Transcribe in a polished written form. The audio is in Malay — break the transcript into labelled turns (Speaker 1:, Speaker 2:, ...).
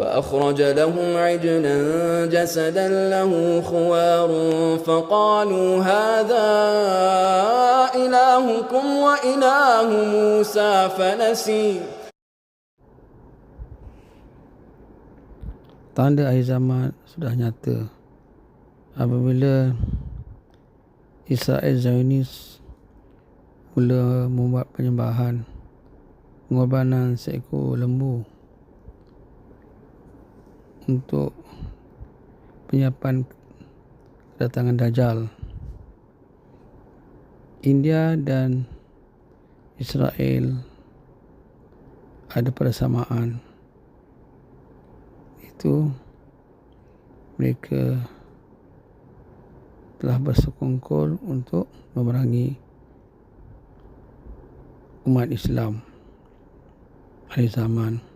Speaker 1: فأخرج لهم عجلا جسدا له خوار فقالوا هذا إلهكم وإله موسى فنسي.
Speaker 2: Tanda akhir zaman sudah nyata apabila Israel Zionis mula membuat penyembahan pengorbanan seekor lembu untuk penyiapan kedatangan Dajjal. India dan Israel ada persamaan, itu mereka telah bersekongkol untuk memerangi umat Islam akhir zaman.